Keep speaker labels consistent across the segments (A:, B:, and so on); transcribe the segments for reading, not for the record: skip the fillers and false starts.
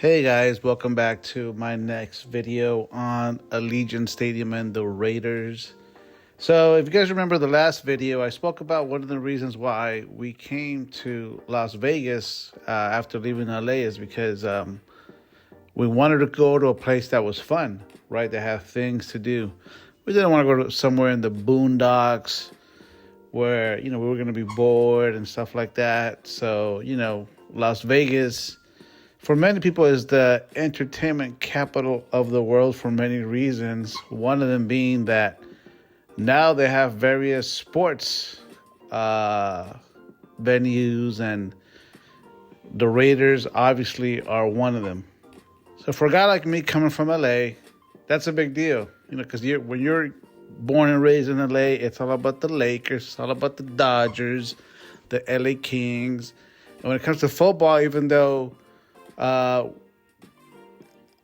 A: Hey guys, welcome back to my next video on Allegiant Stadium and the Raiders. So if you guys remember the last video, I spoke about one of the reasons why we came to Las Vegas after leaving LA is because we wanted to go to a place that was fun, right? That had things to do. We didn't want to go to somewhere in the boondocks where, we were going to be bored and stuff like that. So, Las Vegas, for many people, is the entertainment capital of the world for many reasons. One of them being that now they have various sports venues, and the Raiders obviously are one of them. So for a guy like me coming from LA, that's a big deal, because when you're born and raised in LA, it's all about the Lakers, it's all about the Dodgers, the LA Kings. And when it comes to football, even though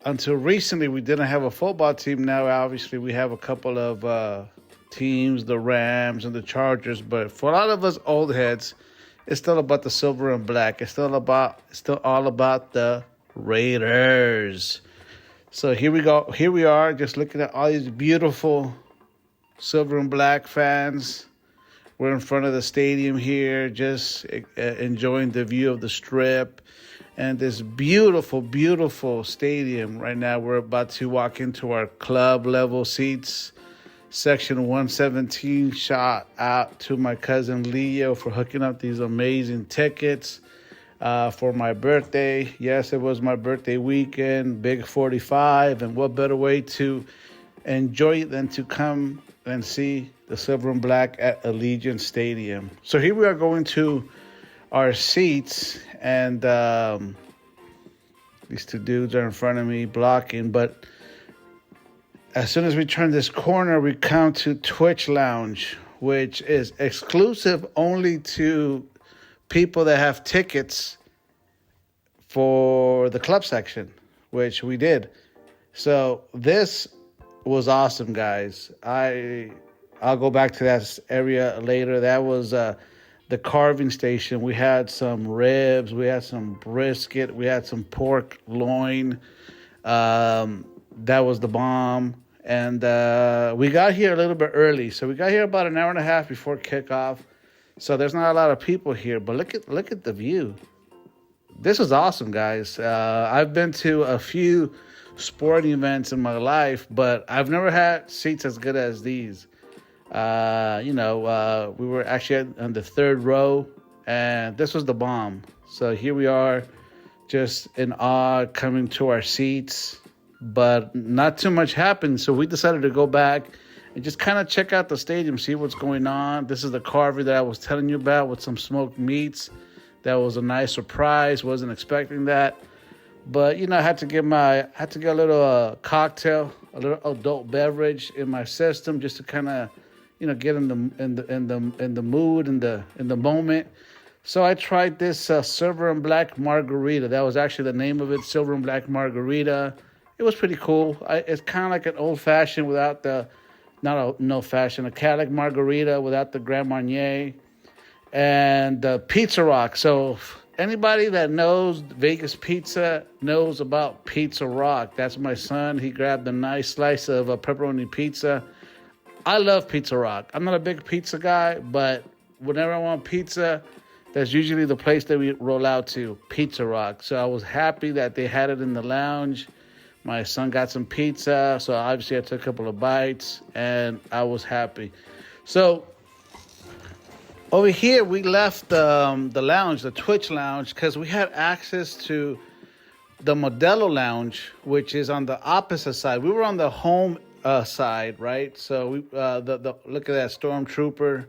A: until recently we didn't have a football team, now obviously we have a couple of teams, the Rams and the Chargers. But for a lot of us old heads, it's still about the silver and black. It's still all about the Raiders. So here we go. Here we are, just looking at all these beautiful silver and black fans. We're in front of the stadium here, just enjoying the view of the Strip and this beautiful, beautiful stadium. Right now, we're about to walk into our club level seats. Section 117, shout out to my cousin Leo for hooking up these amazing tickets for my birthday. Yes, it was my birthday weekend, big 45, and what better way to enjoy it than to come and see the silver and black at Allegiant Stadium. So here we are going to our seats, and these two dudes are in front of me blocking, but as soon as we turn this corner, we come to Twitch Lounge, which is exclusive only to people that have tickets for the club section, which we did. So this was awesome, guys. I'll go back to that area later. That was the carving station. We had some ribs, we had some brisket, we had some pork loin. That was the bomb. And we got here a little bit early. So we got here about an hour and a half before kickoff. So there's not a lot of people here, but look at the view. This is awesome, guys. I've been to a few sporting events in my life, but I've never had seats as good as these. We were actually on the third row, and this was the bomb. So here we are, just in awe, coming to our seats, but not too much happened. So we decided to go back and just kind of check out the stadium, see what's going on. This is the carver that I was telling you about with some smoked meats. That was a nice surprise. Wasn't expecting that. But, I had to get a little cocktail, a little adult beverage in my system just to kind of, get in the mood, in the moment. So I tried this silver and black margarita. That was actually the name of it, silver and black margarita. It was pretty cool. It's kind of like an old fashioned without a Cadillac margarita without the Grand Marnier, and the Pizza Rock. So anybody that knows Vegas pizza knows about Pizza Rock. That's my son. He grabbed a nice slice of pepperoni pizza. I love Pizza Rock. I'm not a big pizza guy, but whenever I want pizza, that's usually the place that we roll out to, Pizza Rock. So I was happy that they had it in the lounge. My son got some pizza, so obviously I took a couple of bites, and I was happy. So over here, we left the lounge, the Twitch Lounge, because we had access to the Modelo Lounge, which is on the opposite side. We were on the home side, right? So we look at that stormtrooper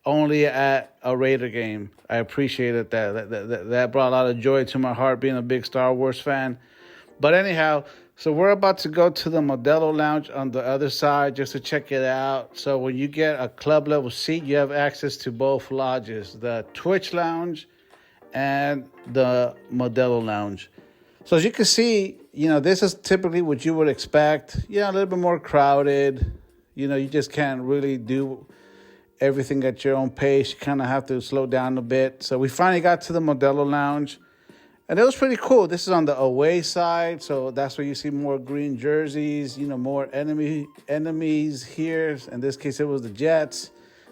A: only at a Raider game. I appreciated that. That brought a lot of joy to my heart, being a big Star Wars fan. But anyhow, so we're about to go to the Modelo Lounge on the other side just to check it out. So when you get a club level seat, you have access to both lodges, the Twitch Lounge and the Modelo Lounge. So as you can see, this is typically what you would expect. A little bit more crowded. You just can't really do everything at your own pace. You kind of have to slow down a bit. So we finally got to the Modelo Lounge. And it was pretty cool. This is on the away side, so that's where you see more green jerseys, you know, more enemies here. In this case, it was the Jets.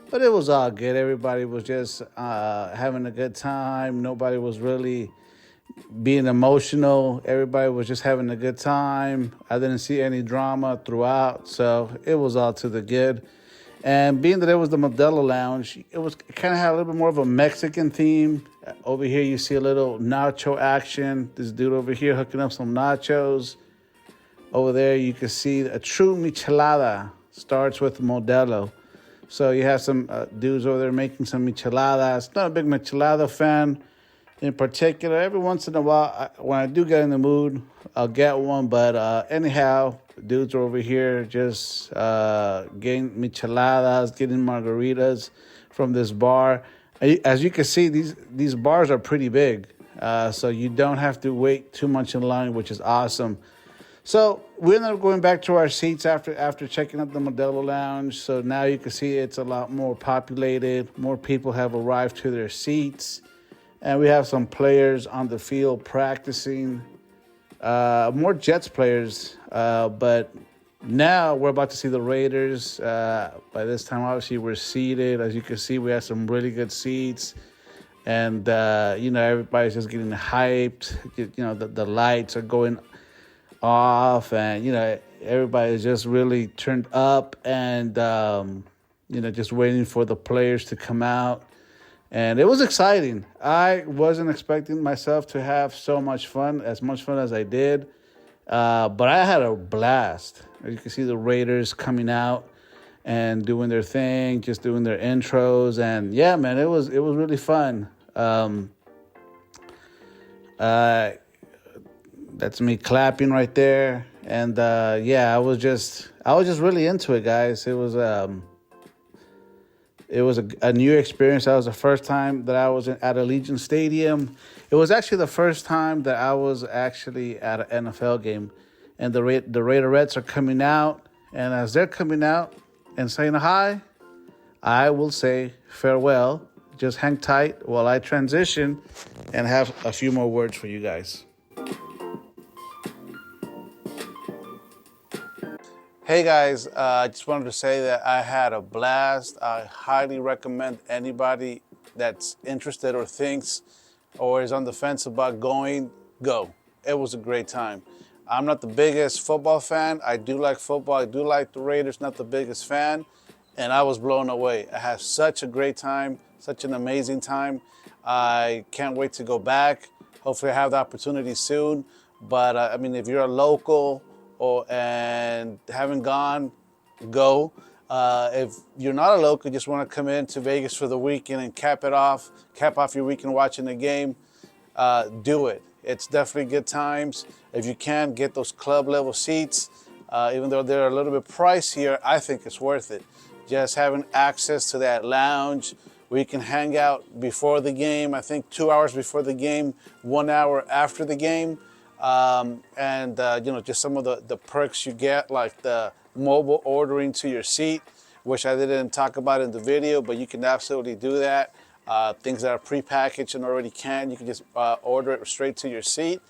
A: But it was all good. Everybody was just having a good time. Nobody was really being emotional. Everybody was just having a good time. I didn't see any drama throughout, so it was all to the good. And being that it was the Modelo Lounge, it kind of had a little bit more of a Mexican theme. Over here, you see a little nacho action. This dude over here hooking up some nachos. Over there, you can see a true michelada starts with Modelo. So you have some dudes over there making some micheladas. Not a big michelada fan in particular. Every once in a while, when I do get in the mood, I'll get one. But anyhow, dudes are over here just getting micheladas, getting margaritas from this bar. As you can see, these bars are pretty big. So you don't have to wait too much in line, which is awesome. So we ended up going back to our seats after checking out the Modelo Lounge. So now you can see it's a lot more populated. More people have arrived to their seats. And we have some players on the field practicing. More Jets players. But now we're about to see the Raiders. By this time, obviously, we're seated. As you can see, we have some really good seats. And, everybody's just getting hyped. The lights are going off, and everybody is just really turned up, and just waiting for the players to come out. And it was exciting. I wasn't expecting myself to have so much fun as I did, but I had a blast. You can see the Raiders coming out and doing their thing, just doing their intros, and yeah, man, it was really fun. That's me clapping right there. And I was just really into it, guys. It was a new experience. That was the first time that I was at Allegiant Stadium. It was actually the first time that I was actually at an NFL game. And the Raideeeeeers are coming out. And as they're coming out and saying hi, I will say farewell. Just hang tight while I transition and have a few more words for you guys. Hey guys, I just wanted to say that I had a blast. I highly recommend anybody that's interested or thinks or is on the fence about going, go. It was a great time. I'm not the biggest football fan. I do like football. I do like the Raiders, not the biggest fan. And I was blown away. I had such a great time, such an amazing time. I can't wait to go back. Hopefully I have the opportunity soon. But if you're a local and haven't gone, go. If you're not a local, just want to come into Vegas for the weekend and cap off your weekend watching the game, do it. It's definitely good times. If you can, get those club level seats. Even though they're a little bit pricier, I think it's worth it. Just having access to that lounge where you can hang out before the game, I think 2 hours before the game, 1 hour after the game. Just some of the perks you get, like the mobile ordering to your seat, which I didn't talk about in the video, but you can absolutely do that. Things that are prepackaged and already canned, you can just order it straight to your seat.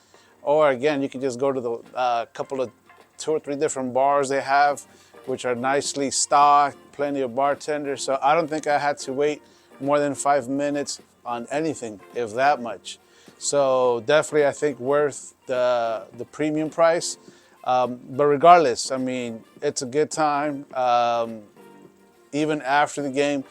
A: Or again, you can just go to the couple of 2 or 3 different bars they have, which are nicely stocked, plenty of bartenders. So I don't think I had to wait more than 5 minutes on anything, if that much. So definitely, I think worth the premium price. But regardless, it's a good time. Even after the game,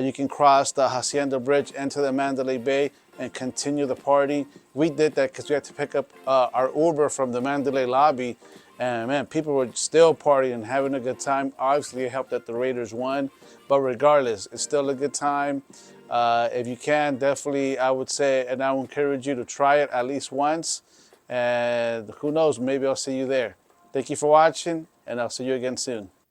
A: you can cross the Hacienda Bridge into the Mandalay Bay and continue the party. We did that because we had to pick up our Uber from the Mandalay lobby. And man, people were still partying and having a good time. Obviously, it helped that the Raiders won. But regardless, it's still a good time. If you can, definitely, I would say, and I would encourage you to try it at least once. And who knows, maybe I'll see you there. Thank you for watching, and I'll see you again soon.